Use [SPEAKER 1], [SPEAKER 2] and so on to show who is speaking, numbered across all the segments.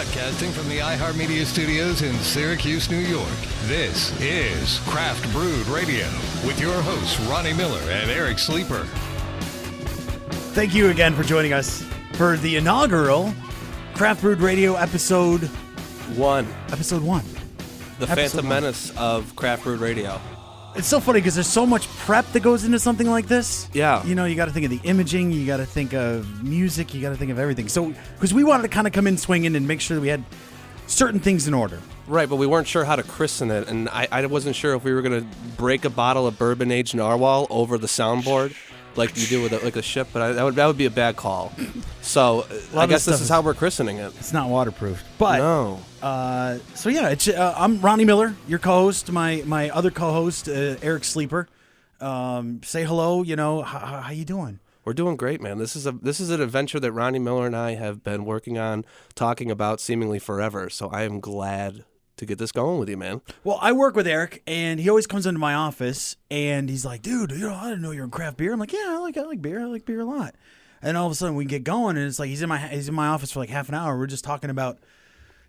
[SPEAKER 1] Broadcasting from the iHeartMedia studios in Syracuse, New York, this is Craft Brewed Radio with your hosts, Ronnie Miller and Eric Sleeper.
[SPEAKER 2] Thank you again for joining us for the inaugural Craft Brewed Radio episode
[SPEAKER 3] 1.
[SPEAKER 2] Episode 1.
[SPEAKER 3] The Phantom Menace of Craft Brewed Radio.
[SPEAKER 2] It's so funny because there's so much prep that goes into something like this.
[SPEAKER 3] Yeah.
[SPEAKER 2] You know, you got to think of the imaging, you got to think of music, you got to think of everything. So, because we wanted to kind of come in swinging and make sure that we had certain things in order.
[SPEAKER 3] Right, but we weren't sure how to christen it, and I wasn't sure if we were going to break a bottle of bourbon-aged narwhal over the soundboard like you do with a ship, but that would be a bad call. So I guess this is how we're christening it.
[SPEAKER 2] It's not waterproof. But
[SPEAKER 3] no.
[SPEAKER 2] So yeah, I'm Ronnie Miller, your co-host. My other co-host, Eric Sleeper. Say hello. You know, how you doing?
[SPEAKER 3] We're doing great, man. This is an adventure that Ronnie Miller and I have been working on, talking about seemingly forever. So I am glad to get this going with you, man.
[SPEAKER 2] Well, I work with Eric, and he always comes into my office, and he's like, "Dude, you know, I didn't know you're in craft beer." I'm like, "Yeah, I like beer. I like beer a lot." And all of a sudden, we get going, and it's like he's in my office for like half an hour. We're just talking about,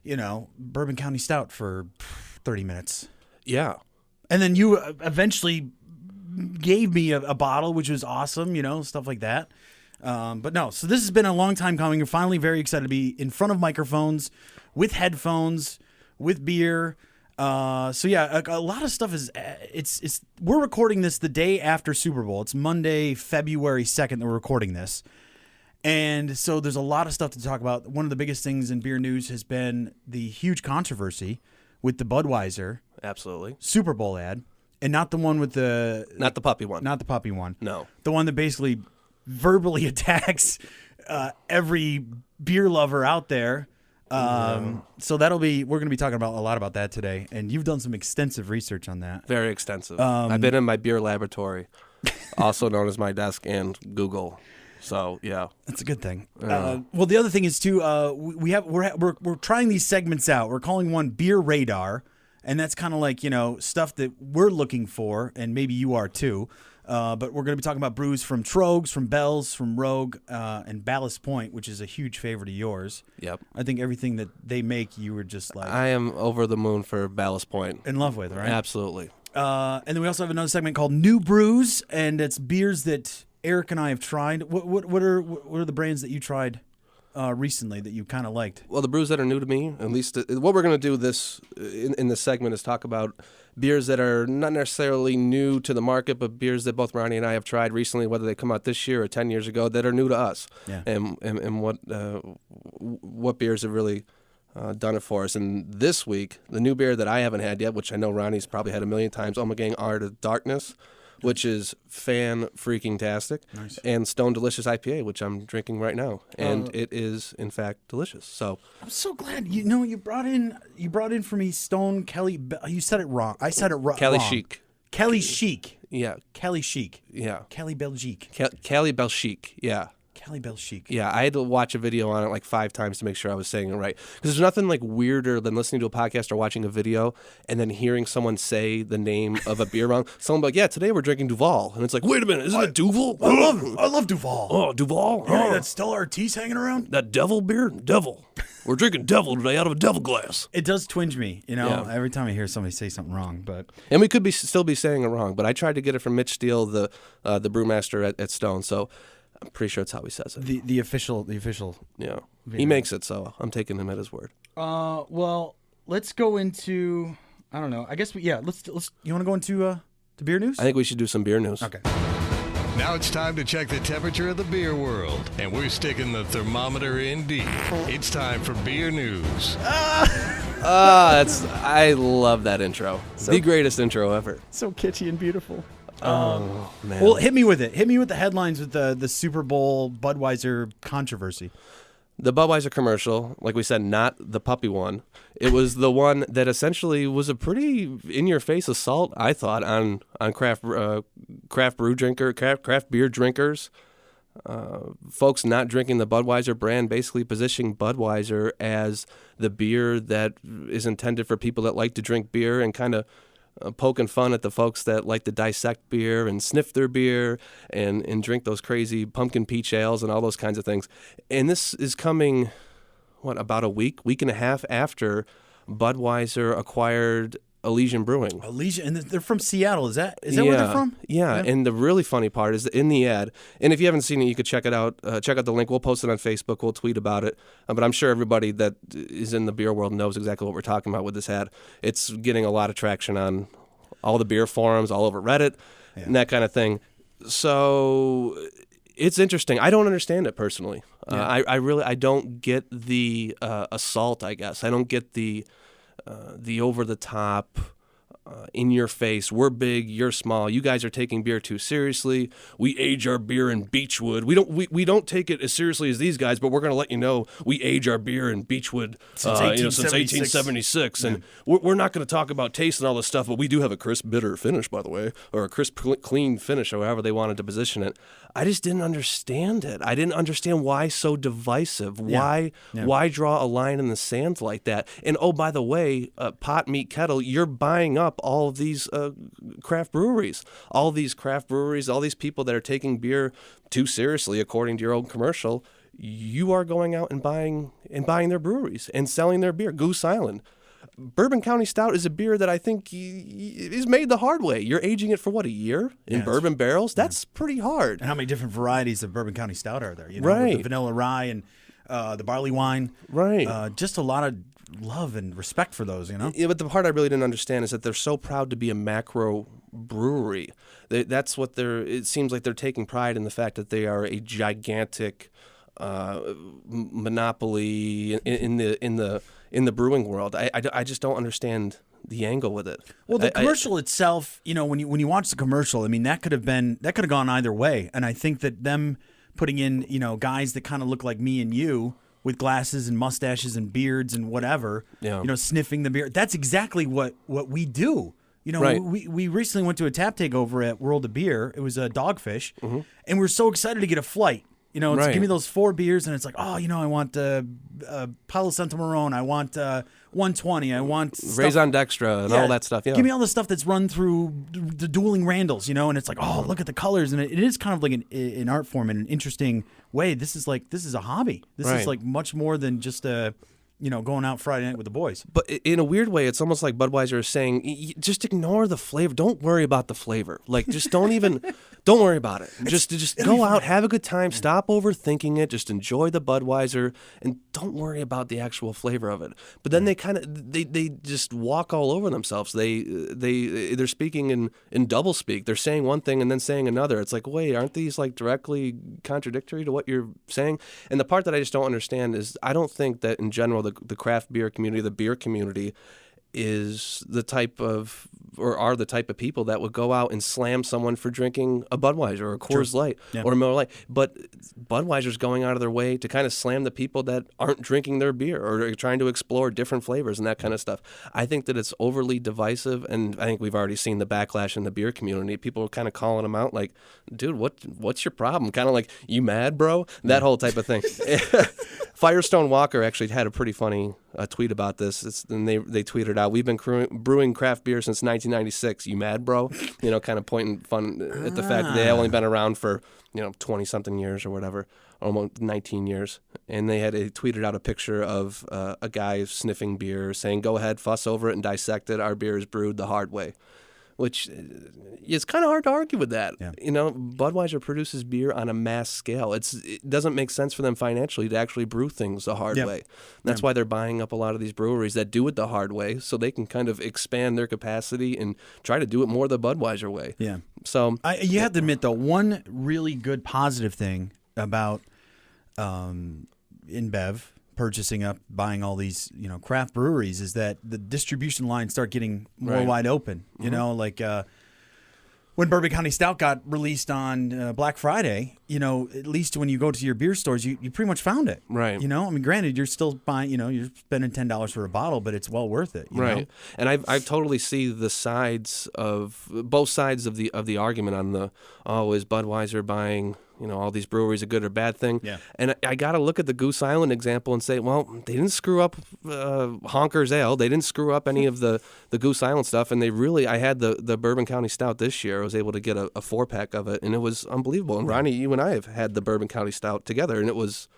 [SPEAKER 2] you know, Bourbon County Stout for 30 minutes.
[SPEAKER 3] Yeah.
[SPEAKER 2] And then you eventually gave me a bottle, which was awesome, you know, stuff like that. But no, so this has been a long time coming. We're finally very excited to be in front of microphones, with headphones, with beer. So yeah, a lot of stuff is, we're recording this the day after Super Bowl. It's Monday, February 2nd that we're recording this. And so there's a lot of stuff to talk about. One of the biggest things in beer news has been the huge controversy with the Budweiser
[SPEAKER 3] Absolutely.
[SPEAKER 2] Super Bowl ad. And not the one with the...
[SPEAKER 3] Not the puppy one.
[SPEAKER 2] Not the puppy one.
[SPEAKER 3] No.
[SPEAKER 2] The one that basically verbally attacks every beer lover out there. So we're going to be talking about a lot about that today. And you've done some extensive research on that.
[SPEAKER 3] Very extensive. I've been in my beer laboratory, also known as my desk and Google. So yeah,
[SPEAKER 2] that's a good thing. Well, the other thing is too, we're trying these segments out. We're calling one Beer Radar, and that's kind of like, you know, stuff that we're looking for, and maybe you are too. But we're going to be talking about brews from Troegs, from Bell's, from Rogue, and Ballast Point, which is a huge favorite of yours.
[SPEAKER 3] Yep.
[SPEAKER 2] I think everything that they make, you were just like...
[SPEAKER 3] I am over the moon for Ballast Point.
[SPEAKER 2] In love with, right?
[SPEAKER 3] Absolutely.
[SPEAKER 2] And then we also have another segment called New Brews, and it's beers that Eric and I have tried. What are the brands that you tried recently that you kind of liked?
[SPEAKER 3] Well, the brews that are new to me, at least what we're going to do in this segment is talk about beers that are not necessarily new to the market, but beers that both Ronnie and I have tried recently, whether they come out this year or 10 years ago, that are new to us.
[SPEAKER 2] Yeah.
[SPEAKER 3] And what beers have really done it for us. And this week, the new beer that I haven't had yet, which I know Ronnie's probably had a million times, Ommegang Art of Darkness, which is fan-freaking-tastic, nice. And Stone Delicious IPA, which I'm drinking right now, and it is in fact delicious. So
[SPEAKER 2] I'm so glad you brought in for me Stone Kelly. You said it wrong. I said it wrong.
[SPEAKER 3] Kelly Chic.
[SPEAKER 2] Kelly Chic.
[SPEAKER 3] Yeah.
[SPEAKER 2] Kelly Chic.
[SPEAKER 3] Yeah.
[SPEAKER 2] Kelly Belgique.
[SPEAKER 3] Kelly Belchic. Yeah.
[SPEAKER 2] Kelly Belchic.
[SPEAKER 3] Yeah, I had to watch a video on it like 5 times to make sure I was saying it right. Because there's nothing like weirder than listening to a podcast or watching a video and then hearing someone say the name of a beer wrong. Someone be like, "Yeah, today we're drinking Duval," and it's like, "Wait a minute, isn't it Duval?"
[SPEAKER 2] I love Duval.
[SPEAKER 3] Oh, Duval.
[SPEAKER 2] Yeah, that Stella Artis hanging around.
[SPEAKER 3] That devil beer, devil. We're drinking devil today out of a devil glass.
[SPEAKER 2] It does twinge me, every time I hear somebody say something wrong.
[SPEAKER 3] And we could still be saying it wrong, but I tried to get it from Mitch Steele, the brewmaster at Stone. So I'm pretty sure it's how he says it.
[SPEAKER 2] The official.
[SPEAKER 3] Yeah, he makes it, so I'm taking him at his word.
[SPEAKER 2] Well, let's go into. I don't know. I guess let's. You want to go into the beer news?
[SPEAKER 3] I think we should do some beer news.
[SPEAKER 2] Okay.
[SPEAKER 1] Now it's time to check the temperature of the beer world, and we're sticking the thermometer in deep. It's time for beer news.
[SPEAKER 3] I love that intro. The greatest intro ever.
[SPEAKER 2] So kitschy and beautiful.
[SPEAKER 3] Oh, man.
[SPEAKER 2] Well, hit me with it. Hit me with the headlines with the Super Bowl Budweiser controversy.
[SPEAKER 3] The Budweiser commercial, like we said, not the puppy one. It was the one that essentially was a pretty in-your-face assault, I thought, on craft beer drinkers. Folks not drinking the Budweiser brand, basically positioning Budweiser as the beer that is intended for people that like to drink beer, and kind of poking fun at the folks that like to dissect beer and sniff their beer and drink those crazy pumpkin peach ales and all those kinds of things. And this is coming about a week and a half after Budweiser acquired Elysian Brewing.
[SPEAKER 2] Elysian, and they're from Seattle. Is that where they're from?
[SPEAKER 3] Yeah, and the really funny part is that in the ad, and if you haven't seen it, you could check it out. Check out the link. We'll post it on Facebook. We'll tweet about it. But I'm sure everybody that is in the beer world knows exactly what we're talking about with this ad. It's getting a lot of traction on all the beer forums, all over Reddit, and that kind of thing. So it's interesting. I don't understand it personally. I don't get the assault, I guess. I don't get the over the top, in your face. We're big, you're small. You guys are taking beer too seriously. We age our beer in beechwood. We don't take it as seriously as these guys, but we're going to let you know we age our beer in beechwood since 1876. And we're not going to talk about taste and all this stuff, but we do have a crisp, bitter finish, by the way, or a crisp, clean finish, or however they wanted to position it. I just didn't understand it. I didn't understand why so divisive. Why draw a line in the sand like that? And oh, by the way, pot, meat, kettle, you're buying up all of these craft breweries. All these craft breweries, all these people that are taking beer too seriously, according to your own commercial, you are going out and buying their breweries and selling their beer. Goose Island. Bourbon County Stout is a beer that I think is made the hard way. You're aging it for what, a year in bourbon barrels? That's pretty hard.
[SPEAKER 2] And how many different varieties of Bourbon County Stout are there?
[SPEAKER 3] Right.
[SPEAKER 2] With the vanilla rye and the barley wine.
[SPEAKER 3] Right.
[SPEAKER 2] Just a lot of love and respect for those,
[SPEAKER 3] Yeah, but the part I really didn't understand is that they're so proud to be a macro brewery. That's what it seems like they're taking pride in the fact that they are a gigantic monopoly in the brewing world. I just don't understand the angle with it.
[SPEAKER 2] Well, the commercial itself, when you watch the commercial, I mean, that could have gone either way. And I think that them putting in, guys that kind of look like me and you with glasses and mustaches and beards and whatever, sniffing the beer. That's exactly what we do.
[SPEAKER 3] Right.
[SPEAKER 2] We recently went to a tap takeover at World of Beer. It was a Dogfish, and we're so excited to get a flight. It's give me those 4 beers, and it's like, I want Palo Santo Marron, I want 120, I want
[SPEAKER 3] Raison Dextra and all that stuff. Yeah.
[SPEAKER 2] Give me all the stuff that's run through the dueling Randalls, and it's like, look at the colors, and it is kind of like an art form in an interesting way. This is a hobby. This is like much more than just going out Friday night with the boys.
[SPEAKER 3] But in a weird way, it's almost like Budweiser is saying, just ignore the flavor. Don't worry about the flavor. Like, just don't worry about it. Just go out, have a good time, stop overthinking it, just enjoy the Budweiser, and don't worry about the actual flavor of it. But then they they just walk all over themselves. They're speaking in double speak. They're saying one thing and then saying another. It's like, wait, aren't these like directly contradictory to what you're saying? And the part that I just don't understand is I don't think that in general the craft beer community, the beer community, is the type of, or are the type of people that would go out and slam someone for drinking a Budweiser or a Coors Light or a Miller Lite. But Budweiser's going out of their way to kind of slam the people that aren't drinking their beer or are trying to explore different flavors and that kind of stuff. I think that it's overly divisive, and I think we've already seen the backlash in the beer community. People are kind of calling them out like, dude, what's your problem? Kind of like, you mad, bro? That whole type of thing. Firestone Walker actually had a pretty funny tweet about this. And they tweeted out, "We've been brewing craft beer since 1996. You mad, bro?" Kind of pointing fun at the fact that they have only been around for 20-something years or whatever, almost 19 years. And they tweeted out a picture of a guy sniffing beer, saying, "Go ahead, fuss over it and dissect it. Our beer is brewed the hard way." Which it's kind of hard to argue with that. Yeah. Budweiser produces beer on a mass scale. It doesn't make sense for them financially to actually brew things the hard way. That's why they're buying up a lot of these breweries that do it the hard way, so they can kind of expand their capacity and try to do it more the Budweiser way.
[SPEAKER 2] Yeah.
[SPEAKER 3] So
[SPEAKER 2] you have to admit, though, one really good positive thing about InBev buying all these, craft breweries is that the distribution lines start getting more wide open. Like when Bourbon County Stout got released on Black Friday, at least when you go to your beer stores, you pretty much found it.
[SPEAKER 3] Right.
[SPEAKER 2] Granted, you're still buying, you're spending $10 for a bottle, but it's well worth it. You know?
[SPEAKER 3] And I totally see the sides of both sides of the argument on is Budweiser buying all these breweries a good or bad thing. Yeah. And I got to look at the Goose Island example and say, well, they didn't screw up Honker's Ale. They didn't screw up any of the Goose Island stuff. And I had the Bourbon County Stout this year. I was able to get a 4-pack of it, and it was unbelievable. And Ronnie, you and I have had the Bourbon County Stout together, and it was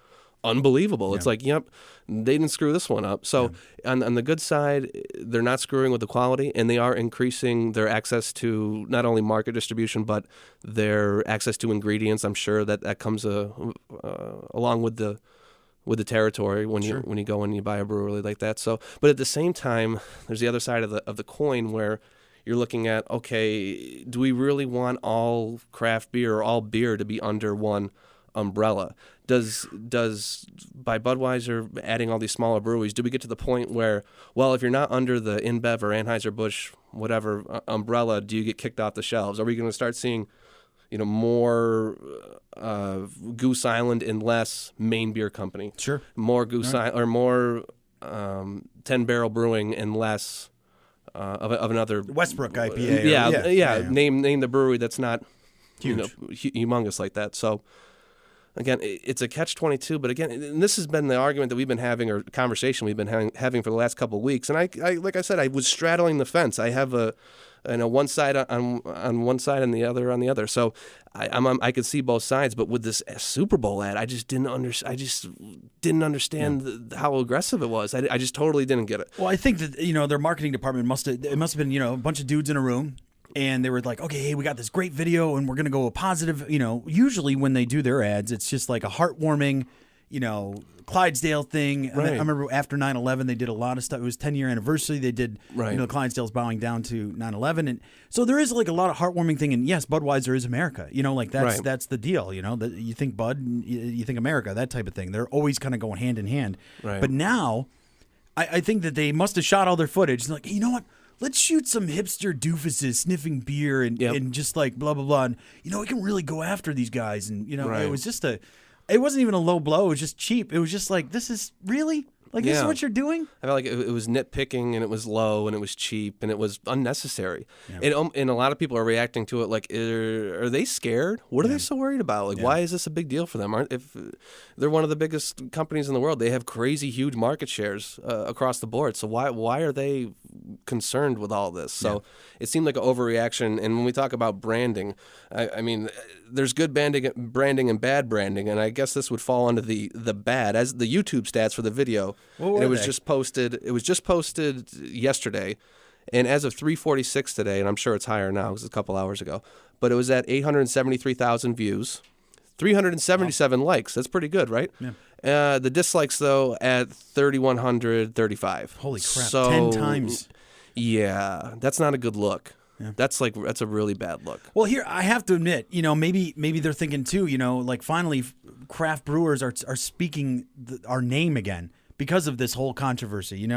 [SPEAKER 3] unbelievable. It's like, yep, they didn't screw this one up. So on the good side, they're not screwing with the quality, and they are increasing their access to not only market distribution, but their access to ingredients. I'm sure that comes along with the territory when you go and you buy a brewery like that. So, but at the same time, there's the other side of the coin where you're looking at, okay, do we really want all craft beer or all beer to be under one umbrella? Does by Budweiser adding all these smaller breweries, do we get to the point where, well, if you're not under the InBev or Anheuser-Busch whatever umbrella, do you get kicked off the shelves? Are we going to start seeing, more Goose Island and less Maine Beer Company?
[SPEAKER 2] Sure.
[SPEAKER 3] More Goose Island or more 10 Barrel Brewing and less of another
[SPEAKER 2] Westbrook IPA.
[SPEAKER 3] Name the brewery that's not
[SPEAKER 2] huge,
[SPEAKER 3] humongous like that. So again, it's a catch-22. But again, and this has been the argument that we've been having, or conversation we've been having for the last couple of weeks. And I like I said, I was straddling the fence. I have one side on one side and the other on the other. So I could see both sides. But with this Super Bowl ad, I just didn't understand how aggressive it was. I just totally didn't get it.
[SPEAKER 2] Well, I think that their marketing department must have been a bunch of dudes in a room. And they were like, okay, hey, we got this great video, and we're going to go a positive. Usually when they do their ads, it's just like a heartwarming, Clydesdale thing.
[SPEAKER 3] Right.
[SPEAKER 2] I remember after 9/11, they did a lot of stuff. It was 10-year anniversary. They did, Clydesdale's bowing down to 9/11. And so there is like a lot of heartwarming thing. And yes, Budweiser is America. That's the deal. That you think Bud, you think America, that type of thing. They're always kind of going hand in hand.
[SPEAKER 3] Right.
[SPEAKER 2] But now I think that they must have shot all their footage. And like, hey, you know what? Let's shoot some hipster doofuses sniffing beer and just like blah, blah, blah. And, we can really go after these guys. And, it was just it wasn't even a low blow. It was just cheap. It was just like, this is really? Like, this is what you're doing?
[SPEAKER 3] I felt like it was nitpicking, and it was low, and it was cheap, and it was unnecessary. Yeah. And a lot of people are reacting to it like, are they scared? What are they so worried about? Like, why is this a big deal for them? If they're one of the biggest companies in the world, they have crazy, huge market shares across the board. So why are they concerned with all this? So it seemed like an overreaction. And when we talk about branding, I mean, there's good branding and bad branding, and I guess this would fall under the bad, as the YouTube stats for the video. And it was just posted. It was just posted yesterday, and as of 3:46 today, and I'm sure it's higher now because it's a couple hours ago. But it was at 873,000 views, 377 likes. That's pretty good, right? Yeah. The dislikes though at 3,135.
[SPEAKER 2] Holy crap!
[SPEAKER 3] So,
[SPEAKER 2] 10 times.
[SPEAKER 3] Yeah, that's not a good look. Yeah. That's a really bad look.
[SPEAKER 2] Well, here I have to admit, maybe they're thinking too, like finally craft brewers are speaking our name again because of this whole controversy,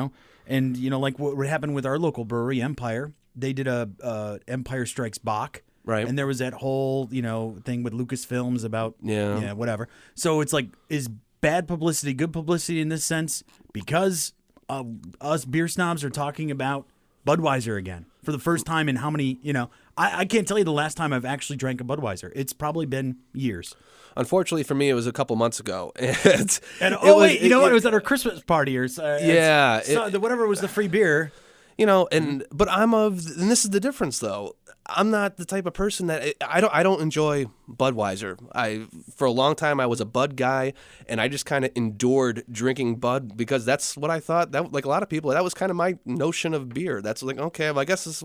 [SPEAKER 2] and like what happened with our local brewery Empire. They did a Empire Strikes Back,
[SPEAKER 3] right?
[SPEAKER 2] And there was that whole thing with Lucasfilms about whatever. So it's like, is bad publicity good publicity in this sense because us beer snobs are talking about Budweiser again for the first time in how many, I can't tell you the last time I've actually drank a Budweiser. It's probably been years.
[SPEAKER 3] Unfortunately for me, it was a couple months ago.
[SPEAKER 2] It was at our Christmas party or whatever was the free beer.
[SPEAKER 3] But and this is the difference though. I'm not the type of person that I don't enjoy Budweiser. For a long time I was a Bud guy, and I just kind of endured drinking Bud because that's what I thought. That, like a lot of people, that was kind of my notion of beer. That's like, okay, well, I guess this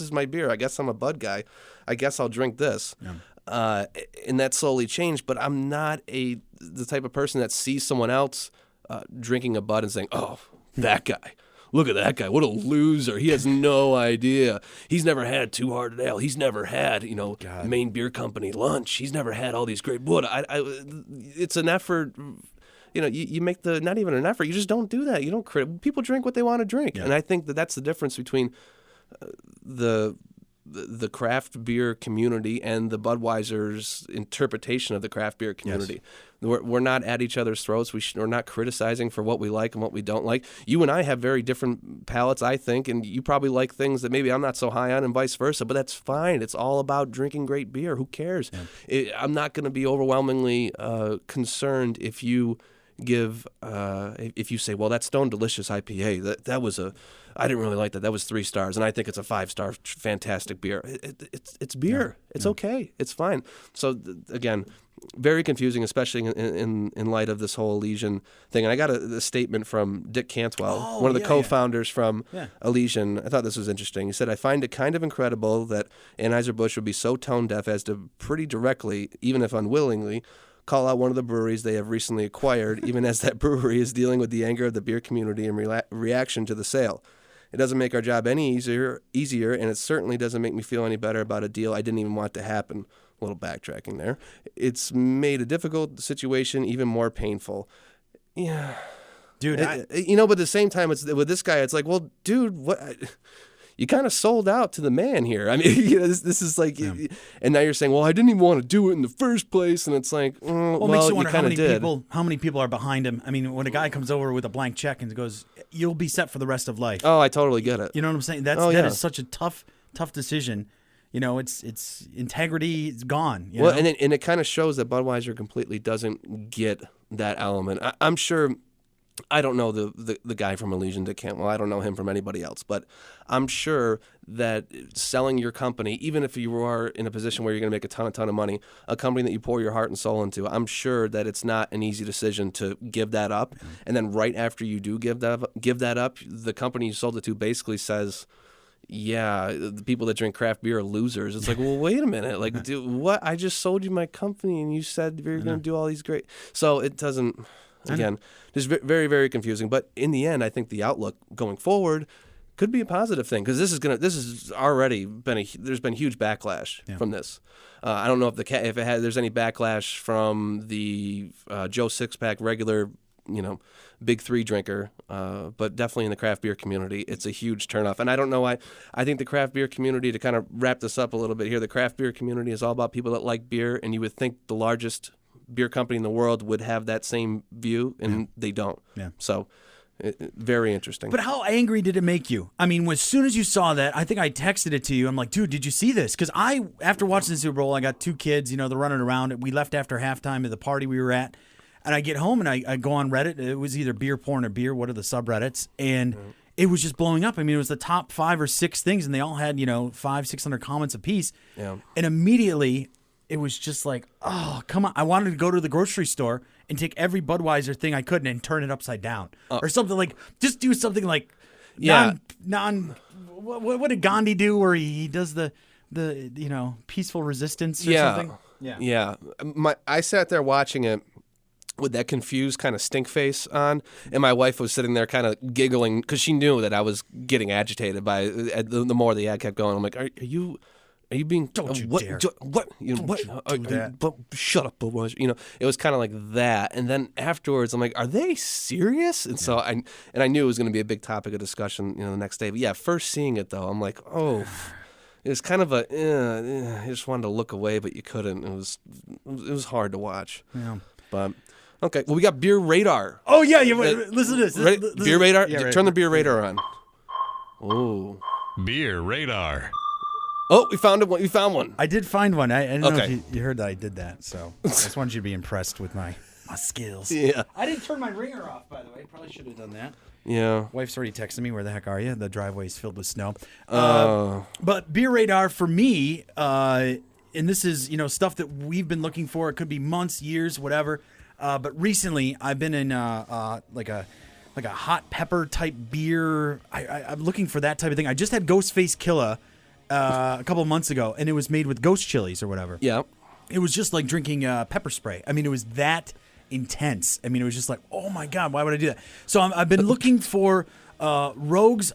[SPEAKER 3] is my beer. I guess I'm a Bud guy. I guess I'll drink this. Yeah. And that slowly changed. But I'm not the type of person that sees someone else drinking a Bud and saying, "Oh, that guy. Look at that guy. What a loser. He has no idea. He's never had Two Hearted Ale. He's never had, Maine Beer Company lunch. He's never had all these great wood." It's an effort. You make not even an effort. You just don't do that. You don't people drink what they want to drink. Yeah. And I think that's the difference between the craft beer community and the Budweiser's interpretation of the craft beer community. Yes. We're not at each other's throats. We're not criticizing for what we like and what we don't like. You and I have very different palates, I think, and you probably like things that maybe I'm not so high on and vice versa, but that's fine. It's all about drinking great beer. Who cares? Yeah. I'm not going to be overwhelmingly concerned if you if you say, well, that Stone Delicious IPA, that was I didn't really like that. That was 3 stars, and I think it's a 5-star fantastic beer. It's beer. Yeah. It's okay. It's fine. So again, very confusing, especially in light of this whole Elysian thing. And I got a statement from Dick Cantwell, one of the co-founders from Elysian. I thought this was interesting. He said, "I find it kind of incredible that Anheuser-Busch would be so tone-deaf as to pretty directly, even if unwillingly, call out one of the breweries they have recently acquired, even as that brewery is dealing with the anger of the beer community in reaction to the sale. It doesn't make our job any easier, and it certainly doesn't make me feel any better about a deal I didn't even want to happen." A little backtracking there. "It's made a difficult situation even more painful." Yeah.
[SPEAKER 2] Dude,
[SPEAKER 3] but at the same time, it's with this guy, it's like, well, dude, what? You kind of sold out to the man here. I mean, this is like, and now you're saying, well, I didn't even want to do it in the first place, and it's like, well,
[SPEAKER 2] it makes you wonder
[SPEAKER 3] did.
[SPEAKER 2] How many people are behind him. I mean, when a guy comes over with a blank check and goes, "You'll be set for the rest of life."
[SPEAKER 3] Oh, I totally get it.
[SPEAKER 2] You know what I'm saying? That is such a tough decision. It's integrity is gone. You know?
[SPEAKER 3] And it kind of shows that Budweiser completely doesn't get that element. I'm sure. I don't know the guy from Elysian, Dick Cantwell. I don't know him from anybody else, but I'm sure that selling your company, even if you are in a position where you're going to make a ton of money, a company that you pour your heart and soul into, I'm sure that it's not an easy decision to give that up. And then right after you do give that up, the company you sold it to basically says, "Yeah, the people that drink craft beer are losers." It's like, well, wait a minute. Like, dude, what? I just sold you my company, and you said you're going to do all these great. So it doesn't. Again, just very, very confusing. But in the end, I think the outlook going forward could be a positive thing, because this is already been there's been huge backlash from this. I don't know if there's any backlash from the Joe Sixpack regular, Big Three drinker, but definitely in the craft beer community, it's a huge turnoff. And I don't know why. I think the craft beer community, to kind of wrap this up a little bit here, the craft beer community is all about people that like beer, and you would think the largest beer company in the world would have that same view, and they don't. Yeah. So, very interesting.
[SPEAKER 2] But how angry did it make you? I mean, as soon as you saw that, I think I texted it to you. I'm like, dude, did you see this? Because after watching the Super Bowl, I got 2 kids, they're running around. We left after halftime at the party we were at. And I get home and I go on Reddit. It was either beer, porn, or beer. What are the subreddits? And it was just blowing up. I mean, it was the top 5 or 6 things, and they all had, 500-600 comments apiece. Yeah. And immediately, it was just like, oh, come on. I wanted to go to the grocery store and take every Budweiser thing I could and turn it upside down. Or something like, just do something like what did Gandhi do where he does the peaceful resistance or something?
[SPEAKER 3] Yeah. I sat there watching it with that confused kind of stink face on, and my wife was sitting there kind of giggling because she knew that I was getting agitated by the more the ad kept going. I'm like, are you being?
[SPEAKER 2] Don't you
[SPEAKER 3] what,
[SPEAKER 2] dare!
[SPEAKER 3] What? What?
[SPEAKER 2] Do that.
[SPEAKER 3] Shut up, Budweiser. It was kind of like that. And then afterwards, I'm like, are they serious? And so I knew it was going to be a big topic of discussion, the next day. But yeah, first seeing it though, I'm like, oh, it was kind of I just wanted to look away, but you couldn't. It was hard to watch. Yeah. But okay, well, we got Beer Radar.
[SPEAKER 2] Oh yeah. Listen to this.
[SPEAKER 3] Beer Radar.
[SPEAKER 2] Yeah,
[SPEAKER 3] Turn the Beer Radar on. Oh.
[SPEAKER 1] Beer Radar.
[SPEAKER 3] Oh, we found one. You found one.
[SPEAKER 2] I did find one. I didn't know if you heard that I did that. So I just wanted you to be impressed with my skills.
[SPEAKER 3] Yeah.
[SPEAKER 2] I didn't turn my ringer off, by the way. Probably should have done that.
[SPEAKER 3] Yeah.
[SPEAKER 2] Wife's already texting me. Where the heck are you? The driveway's filled with snow. But Beer Radar for me, and this is stuff that we've been looking for. It could be months, years, whatever. But recently, I've been in like a hot pepper type beer. I'm looking for that type of thing. I just had Ghostface Killa a couple of months ago, and it was made with ghost chilies or whatever.
[SPEAKER 3] Yeah. It
[SPEAKER 2] was just like drinking pepper spray. I mean, it was that intense. I mean, it was just like, oh my God, why would I do that? So I've been looking for Rogues.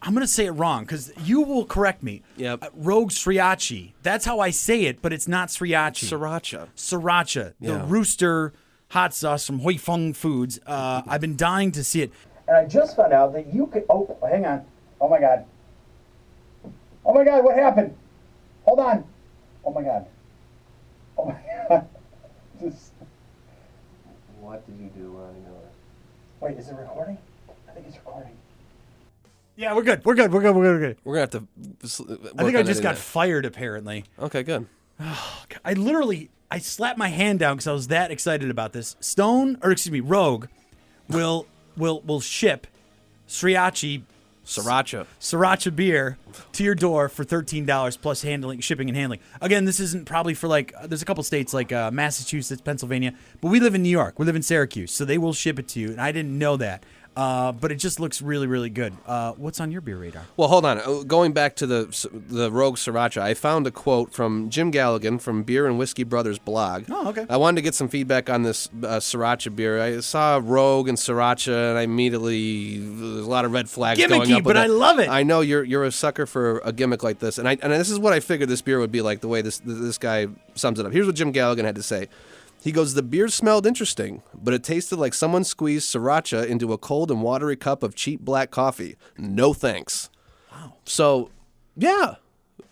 [SPEAKER 2] I'm going to say it wrong because you will correct me.
[SPEAKER 3] Yep.
[SPEAKER 2] Rogue Sriracha. That's how I say it, but it's not
[SPEAKER 3] Sriracha.
[SPEAKER 2] Sriracha. The rooster hot sauce from Hoi Fong Foods. I've been dying to see it.
[SPEAKER 4] And I just found out that you could... Oh, hang on. Oh, my God. Oh, my God, what happened? Hold on. Oh, my God. Oh, my God.
[SPEAKER 3] What did you do, Ronnie Miller?
[SPEAKER 4] Wait, is it recording? I think it's recording.
[SPEAKER 2] Yeah, we're good. We're good. We're going to
[SPEAKER 3] have to...
[SPEAKER 2] I think I just got fired, apparently.
[SPEAKER 3] Okay, good.
[SPEAKER 2] Oh, I slapped my hand down because I was that excited about this. Rogue will ship Sriracha Sriracha beer to your door for $13 plus shipping and handling. Again, this isn't probably for there's a couple states like Massachusetts, Pennsylvania, but we live in New York. We live in Syracuse, so they will ship it to you, and I didn't know that. But it just looks really, really good. What's on your beer radar?
[SPEAKER 3] Well, hold on. Going back to the Rogue Sriracha, I found a quote from Jim Galligan from Beer and Whiskey Brothers blog.
[SPEAKER 2] Oh, okay.
[SPEAKER 3] I wanted to get some feedback on this Sriracha beer. I saw Rogue and Sriracha, and I immediately there's a lot of red flags going up.
[SPEAKER 2] Gimmicky, but I love it.
[SPEAKER 3] I know you're a sucker for a gimmick like this, and this is what I figured this beer would be like. The way this guy sums it up. Here's what Jim Galligan had to say. He goes, the beer smelled interesting, but it tasted like someone squeezed Sriracha into a cold and watery cup of cheap black coffee. No thanks.
[SPEAKER 2] Wow.
[SPEAKER 3] So, yeah.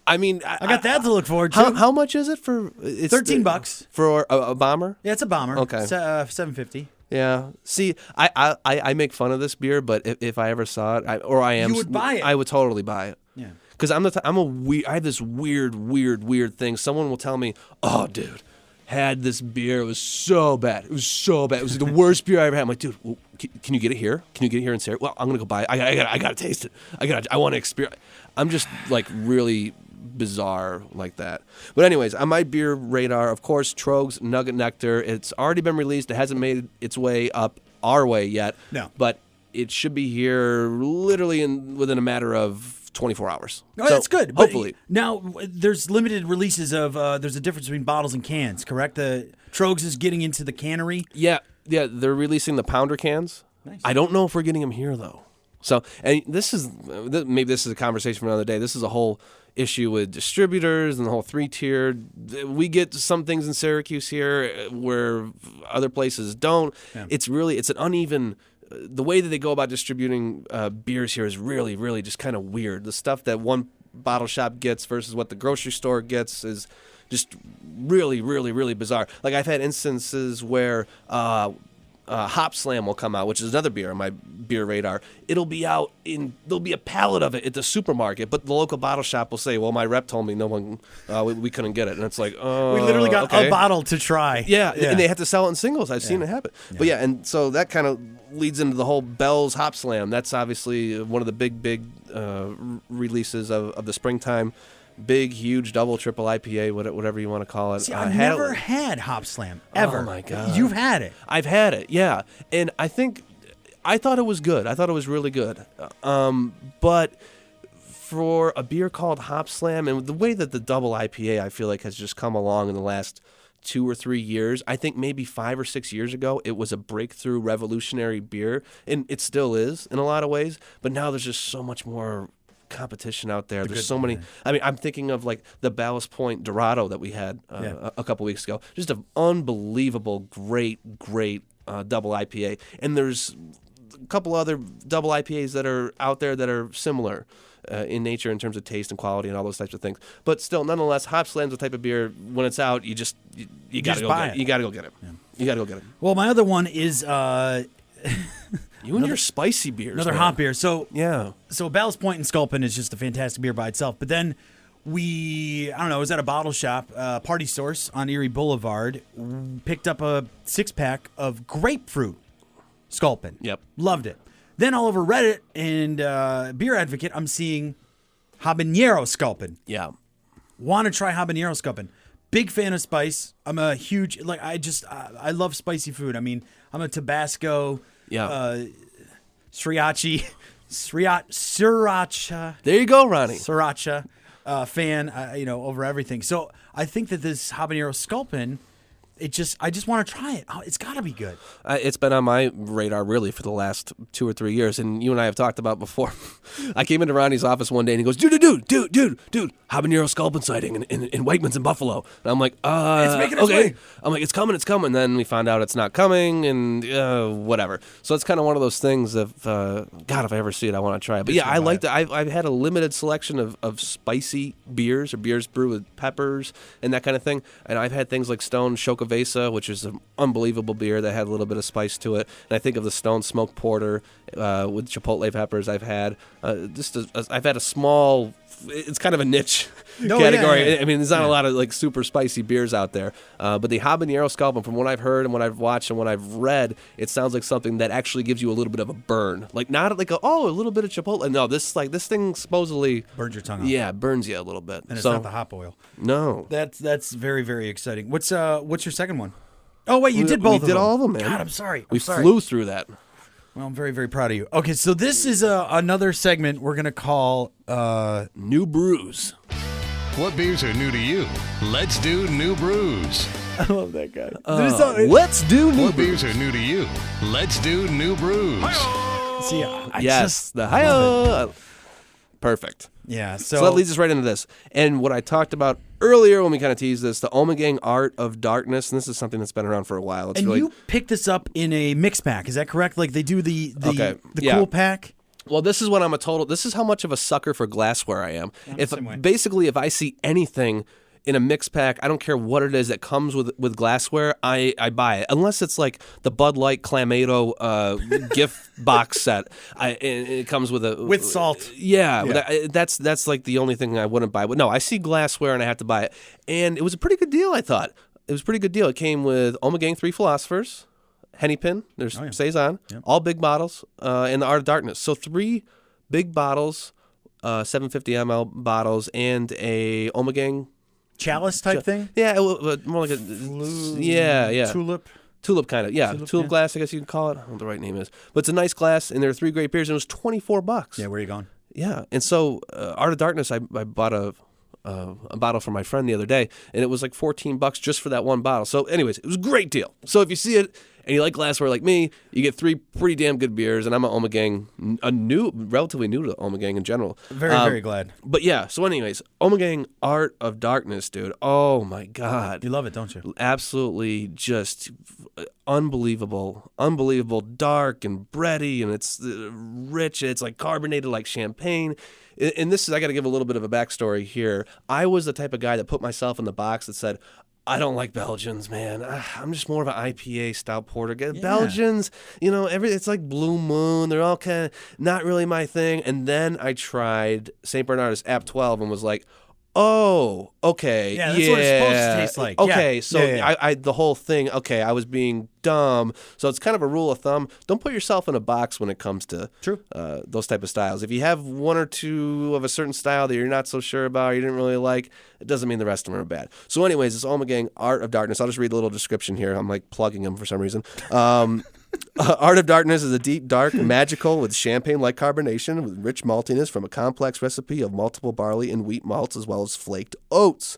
[SPEAKER 3] I mean,
[SPEAKER 2] I got that to look forward to.
[SPEAKER 3] How much is it for? It's
[SPEAKER 2] $13
[SPEAKER 3] for a bomber.
[SPEAKER 2] Yeah, it's a bomber.
[SPEAKER 3] Okay,
[SPEAKER 2] $7.50.
[SPEAKER 3] Yeah. See, I make fun of this beer, but if I ever saw it,
[SPEAKER 2] you would buy it.
[SPEAKER 3] I would totally buy it.
[SPEAKER 2] Yeah.
[SPEAKER 3] Because I have this weird thing. Someone will tell me, "Oh, dude, had this beer. It was so bad. It was so bad. It was the worst beer I ever had." I'm like, dude, well, can you get it here? Can you get it here in Sarah? Well, I'm gonna go buy it. I gotta taste it. I want to experience. I'm just like really bizarre like that. But anyways, on my beer radar, of course, Troegs Nugget Nectar. It's already been released. It hasn't made its way up our way yet.
[SPEAKER 2] No.
[SPEAKER 3] But it should be here literally within a matter of 24 hours.
[SPEAKER 2] Oh, that's good.
[SPEAKER 3] Hopefully.
[SPEAKER 2] But now, there's limited releases of, there's a difference between bottles and cans, correct? The Troegs is getting into the cannery.
[SPEAKER 3] Yeah, they're releasing the pounder cans.
[SPEAKER 2] Nice.
[SPEAKER 3] I don't know if we're getting them here, though. So, and maybe this is a conversation for another day. This is a whole issue with distributors and the whole 3-tiered. We get some things in Syracuse here where other places don't. Yeah. It's an uneven. The way that they go about distributing beers here is really, really just kind of weird. The stuff that one bottle shop gets versus what the grocery store gets is just really, really, really bizarre. Like I've had instances where Hopslam will come out, which is another beer on my beer radar. There'll be a pallet of it at the supermarket, but the local bottle shop will say, "Well, my rep told me we couldn't get it," and it's like,
[SPEAKER 2] we literally got a bottle to try.
[SPEAKER 3] Yeah, and they have to sell it in singles. I've seen it happen. Yeah. But and so that kind of leads into the whole Bell's Hopslam. That's obviously one of the big releases of the springtime. Big, huge, double, triple IPA, whatever you want to call it.
[SPEAKER 2] See, I've never had Hopslam, ever.
[SPEAKER 3] Oh, my God.
[SPEAKER 2] You've had it.
[SPEAKER 3] I've had it, yeah. And I thought it was good. I thought it was really good. But for a beer called Hopslam, and the way that the double IPA, I feel like, has just come along in the last 2 or 3 years. I think maybe 5 or 6 years ago, it was a breakthrough, revolutionary beer. And it still is in a lot of ways. But now there's just so much more competition out there. There's so many. I mean, I'm thinking of like the Ballast Point Dorado that we had a couple weeks ago. Just an unbelievable, great double IPA. And there's a couple other double IPAs that are out there that are similar in nature in terms of taste and quality and all those types of things. But still, nonetheless, Hopslam's the type of beer when it's out, you gotta go get it. You gotta go get it. Yeah. You gotta go get it.
[SPEAKER 2] Well, my other one is.
[SPEAKER 3] You and your spicy beers.
[SPEAKER 2] Another hot beer. So
[SPEAKER 3] yeah.
[SPEAKER 2] So Ballast Point and Sculpin is just a fantastic beer by itself. But then I was at a bottle shop, Party Source on Erie Boulevard, picked up a 6-pack of grapefruit Sculpin.
[SPEAKER 3] Yep.
[SPEAKER 2] Loved it. Then all over Reddit and Beer Advocate, I'm seeing Habanero Sculpin.
[SPEAKER 3] Yeah.
[SPEAKER 2] Want to try Habanero Sculpin. Big fan of spice. I'm a huge, I love spicy food. I mean, I'm a Tabasco... Yeah, Sriracha.
[SPEAKER 3] There you go, Ronnie.
[SPEAKER 2] Sriracha fan, over everything. So I think that this Habanero Sculpin, I just want to try it. Oh, it's got to be good.
[SPEAKER 3] It's been on my radar really for the last 2 or 3 years, and you and I have talked about before. I came into Ronnie's office one day, and he goes, dude, Habanero Sculpin sighting in Wegmans in Buffalo. And I'm like,
[SPEAKER 2] it's making its way.
[SPEAKER 3] I'm like, it's coming. Then we found out it's not coming, and whatever. So it's kind of one of those things of, God, if I ever see it, I want to try it. But yeah, I like that. I've had a limited selection of spicy beers or beers brewed with peppers and that kind of thing. And I've had things like Stone Chocovesa, which is an unbelievable beer that had a little bit of spice to it. And I think of the Stone Smoked Porter with chipotle peppers I've had. I've had a small it's kind of a niche
[SPEAKER 2] No,
[SPEAKER 3] category.
[SPEAKER 2] yeah.
[SPEAKER 3] I mean, there's not a lot of like super spicy beers out there. But the Habanero Sculpin, from what I've heard and what I've watched and what I've read, it sounds like something that actually gives you a little bit of a burn. Like not like a little bit of chipotle. No, this thing supposedly
[SPEAKER 2] Burns your tongue off.
[SPEAKER 3] Yeah, burns you a little bit.
[SPEAKER 2] And it's not the hop oil.
[SPEAKER 3] No.
[SPEAKER 2] That's very, very exciting. What's your second one? Oh wait, you did both.
[SPEAKER 3] We did all of them, man.
[SPEAKER 2] God, I'm sorry.
[SPEAKER 3] We flew through that.
[SPEAKER 2] Well, I'm very, very proud of you. Okay, so this is another segment we're gonna call
[SPEAKER 3] New Brews.
[SPEAKER 1] What beers are new to you? Let's do new brews.
[SPEAKER 2] I love that guy.
[SPEAKER 3] Let's do New
[SPEAKER 1] What
[SPEAKER 3] Brews.
[SPEAKER 1] beers are new to you? Let's do new brews.
[SPEAKER 2] See, I
[SPEAKER 3] Yes,
[SPEAKER 2] just
[SPEAKER 3] the
[SPEAKER 2] love it.
[SPEAKER 3] Perfect.
[SPEAKER 2] Yeah.
[SPEAKER 3] So that leads us right into this. And what I talked about earlier when we kind of teased this, the Ommegang Art of Darkness, and this is something that's been around for a while. It's
[SPEAKER 2] and
[SPEAKER 3] really,
[SPEAKER 2] you picked this up in a mix pack, is that correct? Like they do the
[SPEAKER 3] yeah.
[SPEAKER 2] cool pack.
[SPEAKER 3] well, this is this is how much of a sucker for glassware I am.
[SPEAKER 2] the same way.
[SPEAKER 3] Basically, if I see anything in a mix pack, I don't care what it is that comes with glassware, I buy it. Unless it's like the Bud Light Clamato gift box set. It comes with
[SPEAKER 2] salt.
[SPEAKER 3] Yeah. But that's like the only thing I wouldn't buy. But no, I see glassware and I have to buy it. And it was a pretty good deal, I thought. It was a pretty good deal. It came with Ommegang 3 Philosophers, Henny Pin, there's Saison, all big bottles, and the Art of Darkness. So 3 big bottles, 750 ml bottles, and a Ommegang
[SPEAKER 2] Chalice type thing?
[SPEAKER 3] Yeah, more like a tulip kind of. Yeah, tulip glass, I guess you can call it. I don't know what the right name is. But it's a nice glass, and there are 3 great beers, and it was $24.
[SPEAKER 2] Yeah, where are you going?
[SPEAKER 3] Yeah, and so Art of Darkness, I bought a bottle for my friend the other day, and it was like $14 just for that one bottle. So anyways, it was a great deal. So if you see it and you like glassware like me, you get 3 pretty damn good beers, and I'm an Ommegang, relatively new to Ommegang in general.
[SPEAKER 2] Very glad.
[SPEAKER 3] But yeah, so anyways, Ommegang Art of Darkness, dude. Oh my God.
[SPEAKER 2] You love it, don't you?
[SPEAKER 3] Absolutely just unbelievable, dark and bready, and it's rich. It's like carbonated like champagne. And this is, I got to give a little bit of a backstory here. I was the type of guy that put myself in the box that said, I don't like Belgians, man. I'm just more of an IPA stout porter. Belgians, it's like Blue Moon. They're all kind of not really my thing. And then I tried St. Bernardus App 12 and was like, oh, okay.
[SPEAKER 2] Yeah, that's what it's supposed to taste like.
[SPEAKER 3] Okay,
[SPEAKER 2] yeah.
[SPEAKER 3] so
[SPEAKER 2] Yeah.
[SPEAKER 3] I the whole thing, okay, I was being dumb. So it's kind of a rule of thumb. Don't put yourself in a box when it comes to those type of styles. If you have 1 or 2 of a certain style that you're not so sure about, you didn't really like, it doesn't mean the rest of them are bad. So anyways, it's Ommegang Art of Darkness. I'll just read a little description here. I'm like plugging them for some reason. Art of Darkness is a deep, dark, magical with champagne-like carbonation with rich maltiness from a complex recipe of multiple barley and wheat malts as well as flaked oats.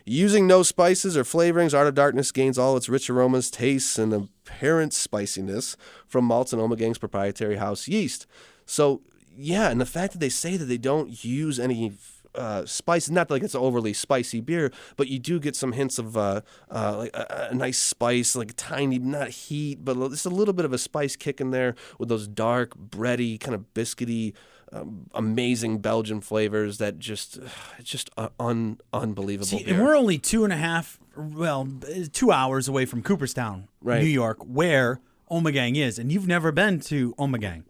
[SPEAKER 3] Using no spices or flavorings, Art of Darkness gains all its rich aromas, tastes, and apparent spiciness from malts and Ommegang's proprietary house yeast. So, yeah, and the fact that they say that they don't use any spice, not like it's an overly spicy beer, but you do get some hints of like a nice spice, like tiny, not heat, but just a little bit of a spice kick in there with those dark, bready, kind of biscuity, amazing Belgian flavors that it's just unbelievable.
[SPEAKER 2] See,
[SPEAKER 3] beer.
[SPEAKER 2] and we're only 2 hours away from Cooperstown, New York, where Ommegang is, and you've never been to Ommegang.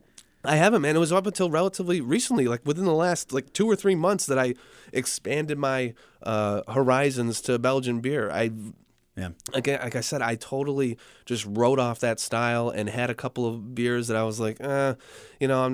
[SPEAKER 3] I haven't, man. It was up until relatively recently, like within the last 2 or 3 months, that I expanded my horizons to Belgian beer. Like I said, I totally just wrote off that style and had a couple of beers that I was like, I'm